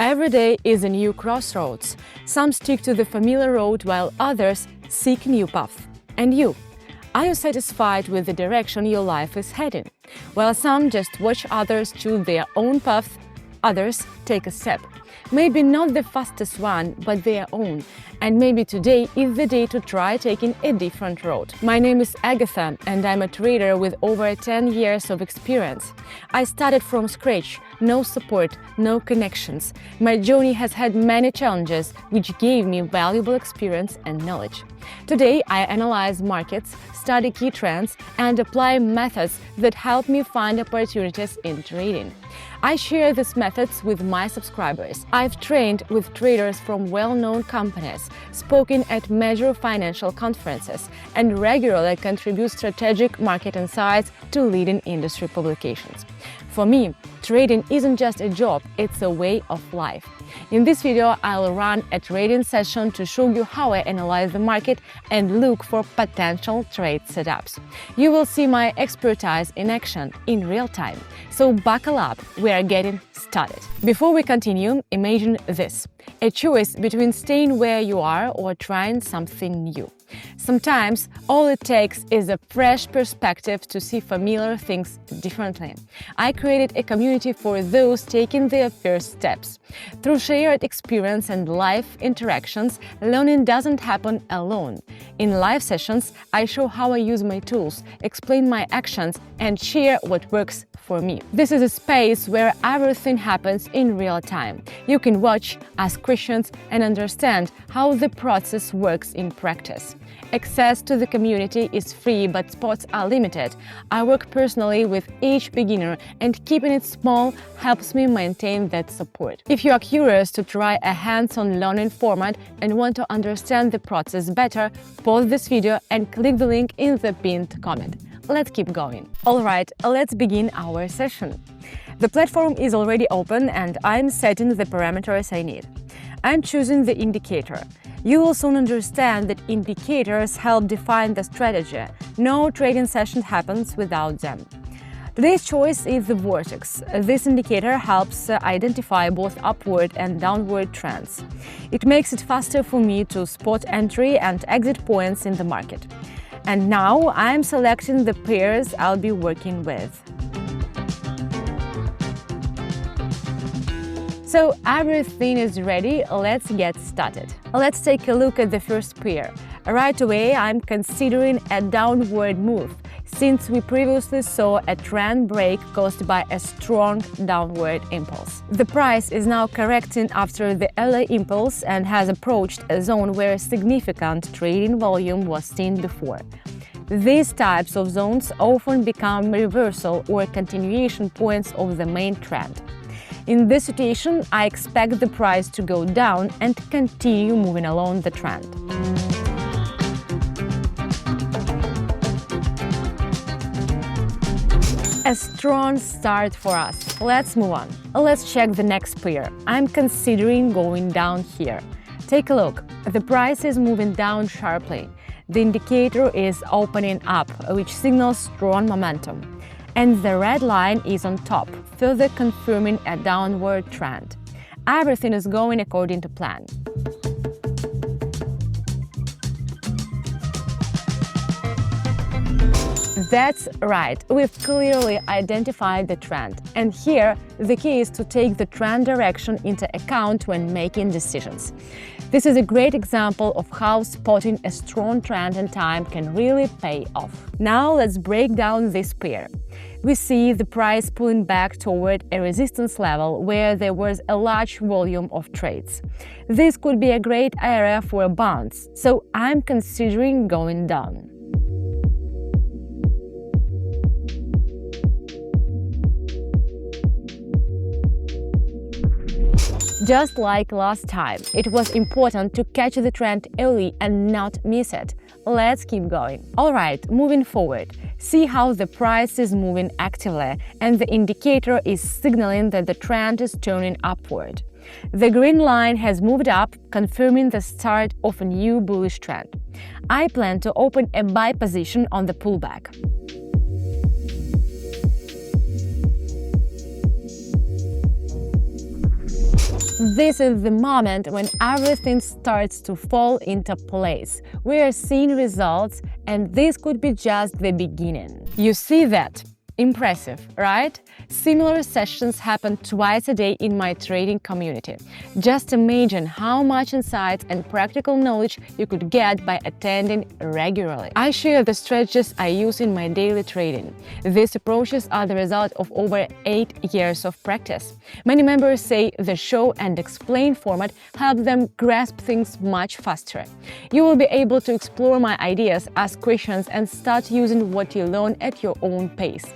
Every day is a new crossroads. Some stick to the familiar road while others seek new paths. And you? Are you satisfied with the direction your life is heading? While some just watch others choose their own path, others take a step. Maybe not the fastest one, but their own. And maybe today is the day to try taking a different road. My name is Agatha, and I'm a trader with over 10 years of experience. I started from scratch, no support, no connections. My journey has had many challenges, which gave me valuable experience and knowledge. Today, I analyze markets, study key trends, and apply methods that help me find opportunities in trading. I share these methods with my subscribers. I've trained with traders from well-known companies, spoken at major financial conferences, and regularly contribute strategic market insights to leading industry publications. For me, trading isn't just a job, it's a way of life. In this video, I'll run a trading session to show you how I analyze the market and look for potential trade setups. You will see my expertise in action in real time. So buckle up, we are getting started. Before we continue, imagine this: a choice between staying where you are or trying something new. Sometimes all it takes is a fresh perspective to see familiar things differently. I created a community for those taking their first steps. Through shared experience and live interactions, learning doesn't happen alone. In live sessions, I show how I use my tools, explain my actions, and share what works for me. This is a space where everything happens in real time. You can watch, ask questions, and understand how the process works in practice. Access to the community is free, but spots are limited. I work personally with each beginner, and keeping it small helps me maintain that support. If you are curious to try a hands-on learning format and want to understand the process better, pause this video and click the link in the pinned comment. Let's keep going. Alright, let's begin our session. The platform is already open and I'm setting the parameters I need. I'm choosing the indicator. You will soon understand that indicators help define the strategy. No trading session happens without them. Today's choice is the vortex. This indicator helps identify both upward and downward trends. It makes it faster for me to spot entry and exit points in the market. And now I'm selecting the pairs I'll be working with. So everything is ready, let's get started. Let's take a look at the first pair. Right away, I'm considering a downward move, since we previously saw a trend break caused by a strong downward impulse. The price is now correcting after the early impulse and has approached a zone where significant trading volume was seen before. These types of zones often become reversal or continuation points of the main trend. In this situation, I expect the price to go down and continue moving along the trend. A strong start for us. Let's move on. Let's check the next pair. I'm considering going down here. Take a look. The price is moving down sharply. The indicator is opening up, which signals strong momentum. And the red line is on top, further confirming a downward trend. Everything is going according to plan. That's right, we've clearly identified the trend. And here, the key is to take the trend direction into account when making decisions. This is a great example of how spotting a strong trend in time can really pay off. Now let's break down this pair. We see the price pulling back toward a resistance level where there was a large volume of trades. This could be a great area for a bounce, so I'm considering going down. Just like last time, it was important to catch the trend early and not miss it. Let's keep going. Alright, moving forward. See how the price is moving actively and the indicator is signaling that the trend is turning upward. The green line has moved up, confirming the start of a new bullish trend. I plan to open a buy position on the pullback. This is the moment when everything starts to fall into place. We are seeing results, and this could be just the beginning. You see that? Impressive, right? Similar sessions happen twice a day in my trading community. Just imagine how much insight and practical knowledge you could get by attending regularly. I share the strategies I use in my daily trading. These approaches are the result of over 8 years of practice. Many members say the show and explain format help them grasp things much faster. You will be able to explore my ideas, ask questions, and start using what you learn at your own pace.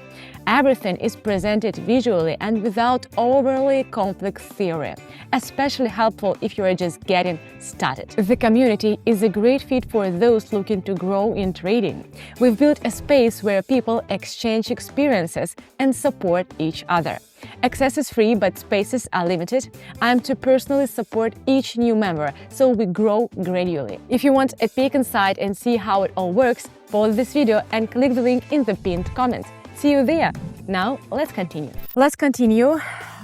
Everything is presented visually and without overly complex theory, especially helpful if you are just getting started. The community is a great fit for those looking to grow in trading. We've built a space where people exchange experiences and support each other. Access is free, but spaces are limited. I'm to personally support each new member, so we grow gradually. If you want a peek inside and see how it all works, pause this video and click the link in the pinned comment. See you there! Now, let's continue.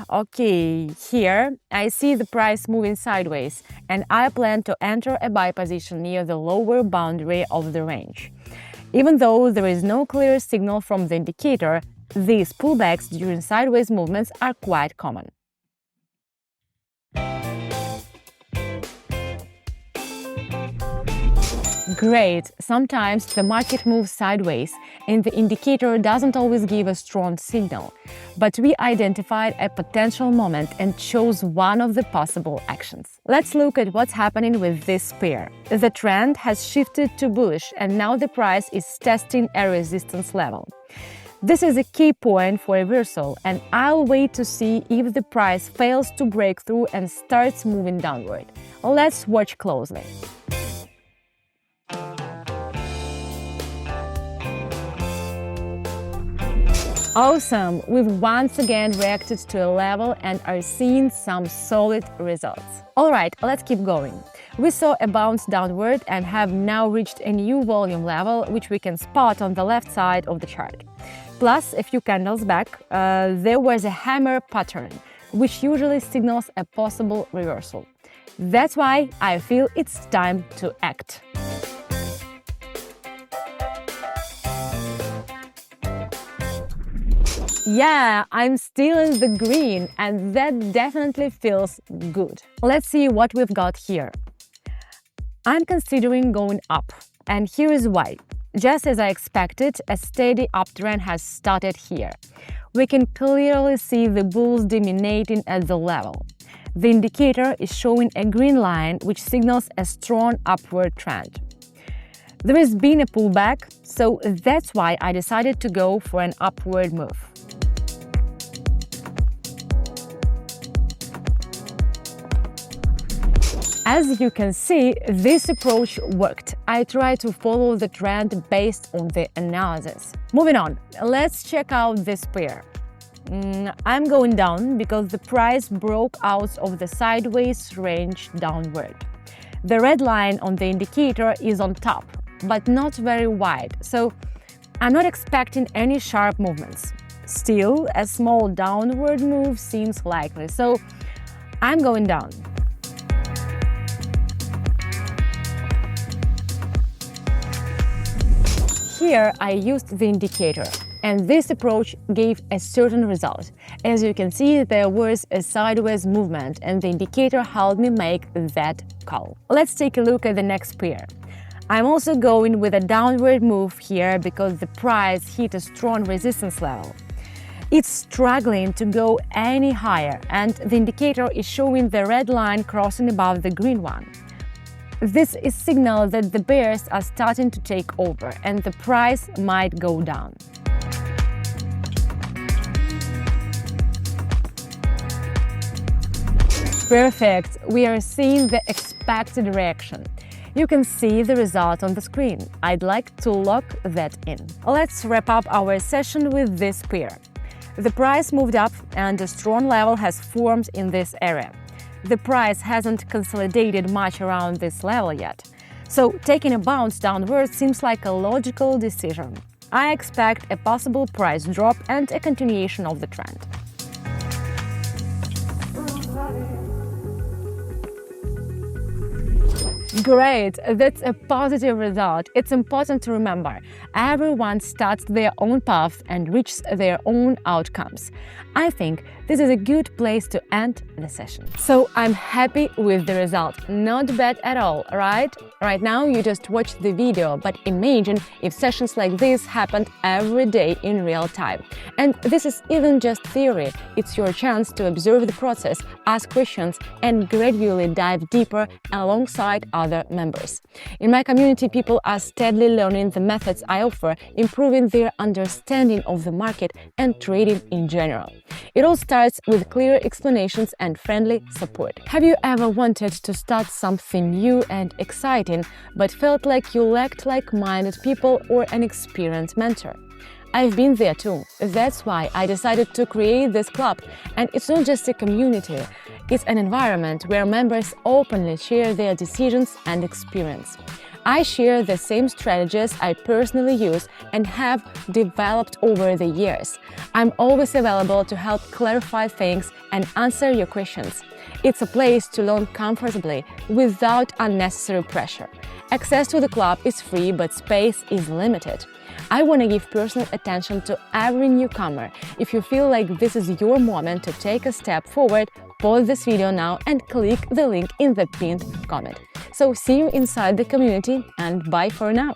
Okay, here I see the price moving sideways, and I plan to enter a buy position near the lower boundary of the range. Even though there is no clear signal from the indicator, these pullbacks during sideways movements are quite common. Great! Sometimes the market moves sideways and the indicator doesn't always give a strong signal. But we identified a potential moment and chose one of the possible actions. Let's look at what's happening with this pair. The trend has shifted to bullish, and now the price is testing a resistance level. This is a key point for reversal, and I'll wait to see if the price fails to break through and starts moving downward. Let's watch closely. Awesome! We've once again reacted to a level and are seeing some solid results. Alright, let's keep going. We saw a bounce downward and have now reached a new volume level, which we can spot on the left side of the chart. Plus, a few candles back, there was a hammer pattern, which usually signals a possible reversal. That's why I feel it's time to act. Yeah, I'm still in the green, and that definitely feels good. Let's see what we've got here. I'm considering going up, and here is why. Just as I expected, a steady uptrend has started here. We can clearly see the bulls dominating at the level. The indicator is showing a green line, which signals a strong upward trend. There has been a pullback, so that's why I decided to go for an upward move. As you can see, this approach worked. I tried to follow the trend based on the analysis. Moving on, let's check out this pair. I'm going down because the price broke out of the sideways range downward. The red line on the indicator is on top, but not very wide, so I'm not expecting any sharp movements. Still, a small downward move seems likely, so I'm going down. Here I used the indicator, and this approach gave a certain result. As you can see, there was a sideways movement, and the indicator helped me make that call. Let's take a look at the next pair. I'm also going with a downward move here because the price hit a strong resistance level. It's struggling to go any higher, and the indicator is showing the red line crossing above the green one. This is signal that the bears are starting to take over and the price might go down. Perfect! We are seeing the expected reaction. You can see the result on the screen. I'd like to lock that in. Let's wrap up our session with this pair. The price moved up and a strong level has formed in this area. The price hasn't consolidated much around this level yet, so taking a bounce downward seems like a logical decision. I expect a possible price drop and a continuation of the trend. Great, that's a positive result. It's important to remember, everyone starts their own path and reaches their own outcomes. I think this is a good place to end the session. So I'm happy with the result. Not bad at all, right? Right now you just watched the video, but imagine if sessions like this happened every day in real time. And this is even just theory. It's your chance to observe the process, ask questions, and gradually dive deeper alongside other members. In my community, people are steadily learning the methods I offer, improving their understanding of the market and trading in general. It all starts with clear explanations and friendly support. Have you ever wanted to start something new and exciting, but felt like you lacked like-minded people or an experienced mentor? I've been there too. That's why I decided to create this club. And it's not just a community, it's an environment where members openly share their decisions and experience. I share the same strategies I personally use and have developed over the years. I'm always available to help clarify things and answer your questions. It's a place to learn comfortably without unnecessary pressure. Access to the club is free, but space is limited. I want to give personal attention to every newcomer. If you feel like this is your moment to take a step forward, pause this video now and click the link in the pinned comment. So see you inside the community, and bye for now!